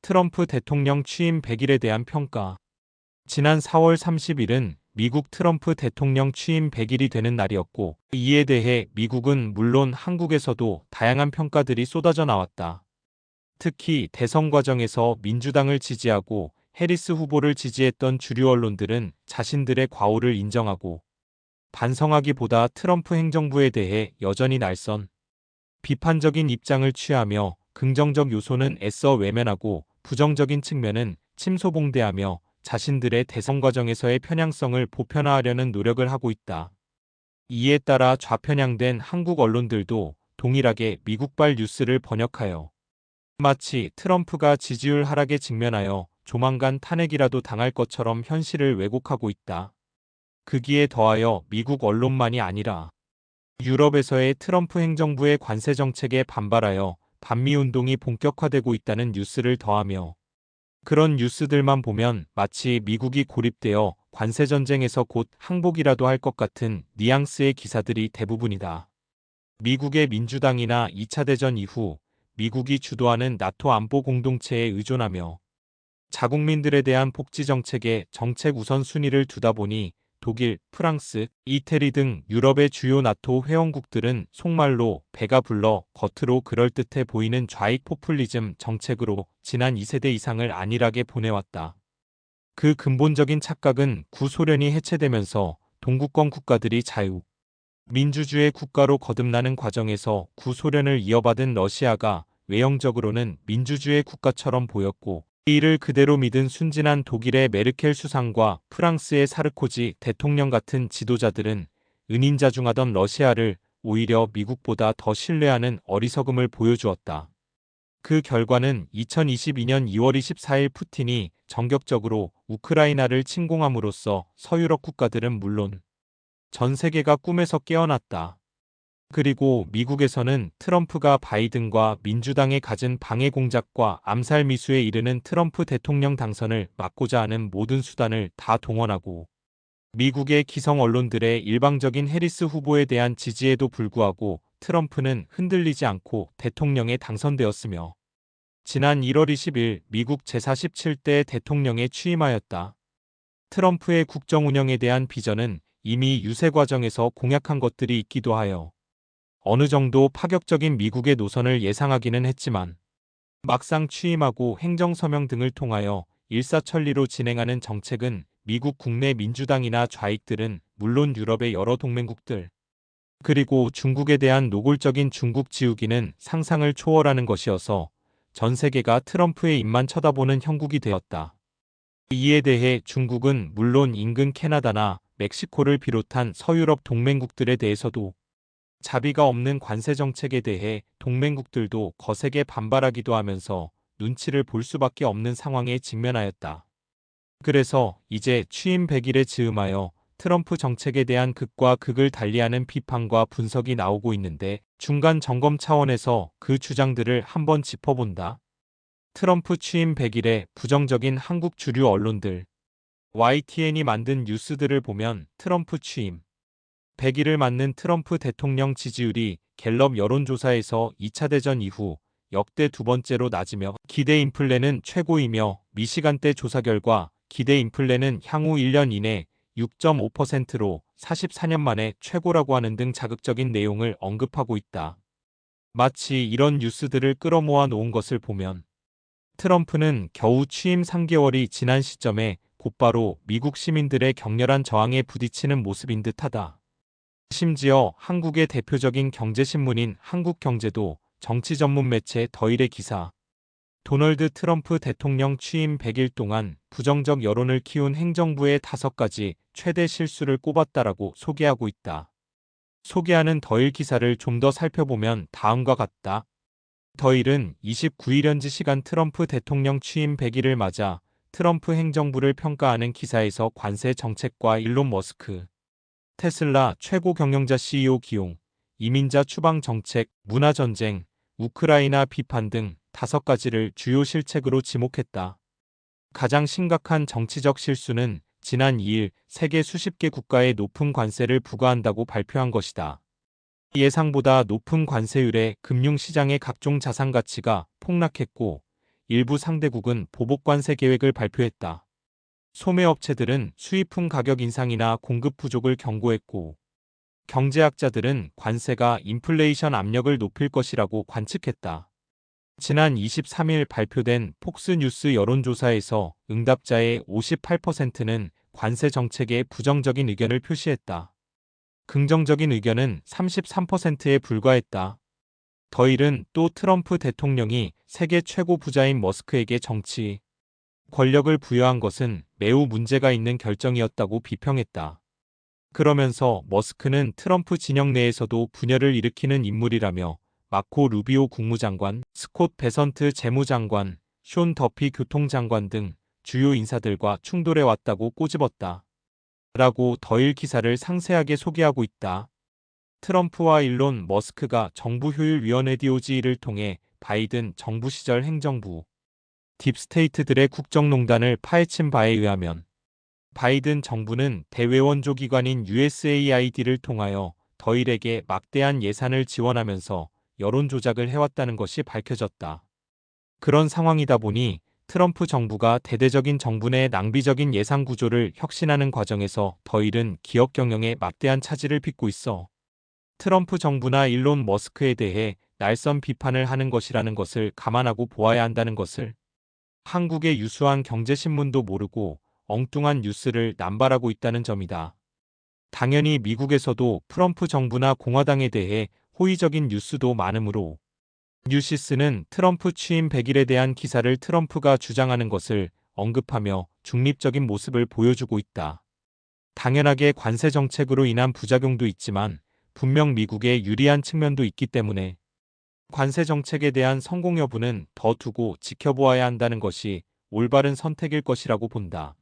트럼프 대통령 취임 100일에 대한 평가. 지난 4월 30일은 미국 트럼프 대통령 취임 100일이 되는 날이었고, 이에 대해 미국은 물론 한국에서도 다양한 평가들이 쏟아져 나왔다. 특히 대선 과정에서 민주당을 지지하고 해리스 후보를 지지했던 주류 언론들은 자신들의 과오를 인정하고 반성하기보다 트럼프 행정부에 대해 여전히 날선 비판적인 입장을 취하며 긍정적 요소는 애써 외면하고 부정적인 측면은 침소봉대하며 자신들의 대선 과정에서의 편향성을 보편화하려는 노력을 하고 있다. 이에 따라 좌편향된 한국 언론들도 동일하게 미국발 뉴스를 번역하여 마치 트럼프가 지지율 하락에 직면하여 조만간 탄핵이라도 당할 것처럼 현실을 왜곡하고 있다. 거기에 더하여 미국 언론만이 아니라 유럽에서의 트럼프 행정부의 관세 정책에 반발하여 반미 운동이 본격화되고 있다는 뉴스를 더하며 그런 뉴스들만 보면 마치 미국이 고립되어 관세 전쟁에서 곧 항복이라도 할 것 같은 뉘앙스의 기사들이 대부분이다. 미국의 민주당이나 2차 대전 이후 미국이 주도하는 나토 안보 공동체에 의존하며 자국민들에 대한 복지 정책에 정책 우선순위를 두다 보니 독일, 프랑스, 이태리 등 유럽의 주요 나토 회원국들은 속말로 배가 불러 겉으로 그럴듯해 보이는 좌익 포퓰리즘 정책으로 지난 2세대 이상을 안일하게 보내왔다. 그 근본적인 착각은 구소련이 해체되면서 동구권 국가들이 자유, 민주주의 국가로 거듭나는 과정에서 구소련을 이어받은 러시아가 외형적으로는 민주주의 국가처럼 보였고 이를 그대로 믿은 순진한 독일의 메르켈 수상과 프랑스의 사르코지 대통령 같은 지도자들은 은인자중하던 러시아를 오히려 미국보다 더 신뢰하는 어리석음을 보여주었다. 그 결과는 2022년 2월 24일 푸틴이 전격적으로 우크라이나를 침공함으로써 서유럽 국가들은 물론 전 세계가 꿈에서 깨어났다. 그리고 미국에서는 트럼프가 바이든과 민주당에 갖은 방해 공작과 암살 미수에 이르는 트럼프 대통령 당선을 막고자 하는 모든 수단을 다 동원하고 미국의 기성 언론들의 일방적인 해리스 후보에 대한 지지에도 불구하고 트럼프는 흔들리지 않고 대통령에 당선되었으며 지난 1월 20일 미국 제47대 대통령에 취임하였다. 트럼프의 국정 운영에 대한 비전은 이미 유세 과정에서 공약한 것들이 있기도 하여 어느 정도 파격적인 미국의 노선을 예상하기는 했지만 막상 취임하고 행정서명 등을 통하여 일사천리로 진행하는 정책은 미국 국내 민주당이나 좌익들은 물론 유럽의 여러 동맹국들 그리고 중국에 대한 노골적인 중국 지우기는 상상을 초월하는 것이어서 전 세계가 트럼프의 입만 쳐다보는 형국이 되었다. 이에 대해 중국은 물론 인근 캐나다나 멕시코를 비롯한 서유럽 동맹국들에 대해서도 자비가 없는 관세 정책에 대해 동맹국들도 거세게 반발하기도 하면서 눈치를 볼 수밖에 없는 상황에 직면하였다. 그래서 이제 취임 100일에 즈음하여 트럼프 정책에 대한 극과 극을 달리하는 비판과 분석이 나오고 있는데 중간 점검 차원에서 그 주장들을 한번 짚어본다. 트럼프 취임 100일에 부정적인 한국 주류 언론들 YTN이 만든 뉴스들을 보면 트럼프 취임 100일을 맞는 트럼프 대통령 지지율이 갤럽 여론조사에서 2차 대전 이후 역대 두 번째로 낮으며 기대 인플레는 최고이며 미시간대 조사 결과 기대 인플레는 향후 1년 이내 6.5%로 44년 만에 최고라고 하는 등 자극적인 내용을 언급하고 있다. 마치 이런 뉴스들을 끌어모아 놓은 것을 보면 트럼프는 겨우 취임 3개월이 지난 시점에 곧바로 미국 시민들의 격렬한 저항에 부딪히는 모습인 듯하다. 심지어 한국의 대표적인 경제신문인 한국경제도 정치 전문 매체 더일의 기사 도널드 트럼프 대통령 취임 100일 동안 부정적 여론을 키운 행정부의 5가지 최대 실수를 꼽았다라고 소개하고 있다. 소개하는 더일 기사를 좀 더 살펴보면 다음과 같다. 더일은 29일 현지 시간 트럼프 대통령 취임 100일을 맞아 트럼프 행정부를 평가하는 기사에서 관세 정책과 일론 머스크, 테슬라 최고 경영자 CEO 기용, 이민자 추방 정책, 문화전쟁, 우크라이나 비판 등 5가지를 주요 실책으로 지목했다. 가장 심각한 정치적 실수는 지난 2일 세계 수십 개 국가에 높은 관세를 부과한다고 발표한 것이다. 예상보다 높은 관세율에 금융시장의 각종 자산 가치가 폭락했고 일부 상대국은 보복 관세 계획을 발표했다. 소매업체들은 수입품 가격 인상이나 공급 부족을 경고했고, 경제학자들은 관세가 인플레이션 압력을 높일 것이라고 관측했다. 지난 23일 발표된 폭스뉴스 여론조사에서 응답자의 58%는 관세 정책에 부정적인 의견을 표시했다. 긍정적인 의견은 33%에 불과했다. 더일은 또 트럼프 대통령이 세계 최고 부자인 머스크에게 정치, 권력을 부여한 것은 매우 문제가 있는 결정이었다고 비평했다. 그러면서 머스크는 트럼프 진영 내에서도 분열을 일으키는 인물이라며 마코 루비오 국무장관, 스콧 베선트 재무장관, 숀 더피 교통장관 등 주요 인사들과 충돌해 왔다고 꼬집었다. 라고 더일 기사를 상세하게 소개하고 있다. 트럼프와 일론 머스크가 정부효율위원회 DOG를 통해 바이든 정부 시절 행정부, 딥스테이트들의 국정농단을 파헤친 바에 의하면 바이든 정부는 대외원조 기관인 USAID를 통하여 더일에게 막대한 예산을 지원하면서 여론 조작을 해왔다는 것이 밝혀졌다. 그런 상황이다 보니 트럼프 정부가 대대적인 정부 내 낭비적인 예산 구조를 혁신하는 과정에서 더일은 기업 경영에 막대한 차질을 빚고 있어 트럼프 정부나 일론 머스크에 대해 날선 비판을 하는 것이라는 것을 감안하고 보아야 한다는 것을 한국의 유수한 경제신문도 모르고 엉뚱한 뉴스를 남발하고 있다는 점이다. 당연히 미국에서도 트럼프 정부나 공화당에 대해 호의적인 뉴스도 많으므로 뉴시스는 트럼프 취임 100일에 대한 기사를 트럼프가 주장하는 것을 언급하며 중립적인 모습을 보여주고 있다. 당연하게 관세 정책으로 인한 부작용도 있지만 분명 미국에 유리한 측면도 있기 때문에 관세 정책에 대한 성공 여부는 더 두고 지켜보아야 한다는 것이 올바른 선택일 것이라고 본다.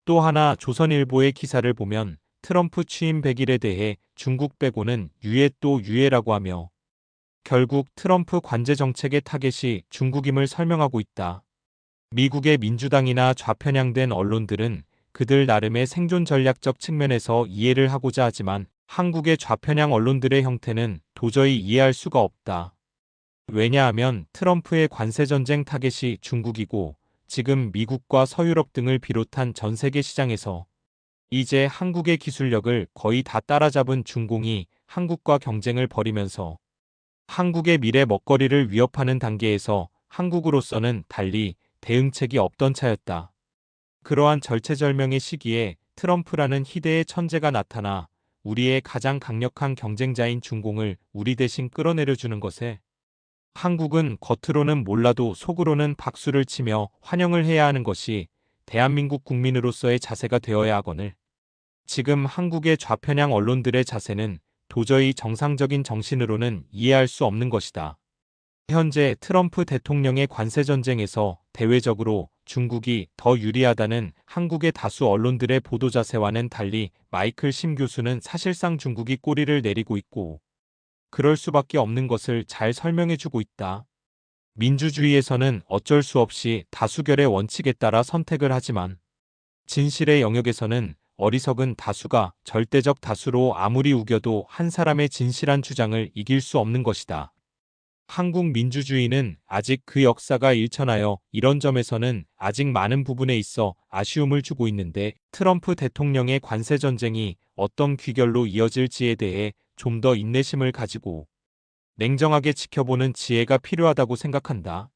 또 하나 조선일보의 기사를 보면 트럼프 취임 100일에 대해 중국 빼고는 유예 또 유예라고 하며 결국 트럼프 관제 정책의 타겟이 중국임을 설명하고 있다. 미국의 민주당이나 좌편향된 언론들은 그들 나름의 생존 전략적 측면에서 이해를 하고자 하지만 한국의 좌편향 언론들의 형태는 도저히 이해할 수가 없다. 왜냐하면 트럼프의 관세 전쟁 타겟이 중국이고 지금 미국과 서유럽 등을 비롯한 전 세계 시장에서 이제 한국의 기술력을 거의 다 따라잡은 중공이 한국과 경쟁을 벌이면서 한국의 미래 먹거리를 위협하는 단계에서 한국으로서는 달리 대응책이 없던 차였다. 그러한 절체절명의 시기에 트럼프라는 희대의 천재가 나타나 우리의 가장 강력한 경쟁자인 중공을 우리 대신 끌어내려주는 것에 한국은 겉으로는 몰라도 속으로는 박수를 치며 환영을 해야 하는 것이 대한민국 국민으로서의 자세가 되어야 하거늘 지금 한국의 좌편향 언론들의 자세는 도저히 정상적인 정신으로는 이해할 수 없는 것이다. 현재 트럼프 대통령의 관세 전쟁에서 대외적으로 중국이 더 유리하다는 한국의 다수 언론들의 보도 자세와는 달리 마이클 심 교수는 사실상 중국이 꼬리를 내리고 있고 그럴 수밖에 없는 것을 잘 설명해주고 있다. 민주주의에서는 어쩔 수 없이 다수결의 원칙에 따라 선택을 하지만 진실의 영역에서는 어리석은 다수가 절대적 다수로 아무리 우겨도 한 사람의 진실한 주장을 이길 수 없는 것이다. 한국 민주주의는 아직 그 역사가 일천하여 이런 점에서는 아직 많은 부분에 있어 아쉬움을 주고 있는데 트럼프 대통령의 관세 전쟁이 어떤 귀결로 이어질지에 대해 좀 더 인내심을 가지고 냉정하게 지켜보는 지혜가 필요하다고 생각한다.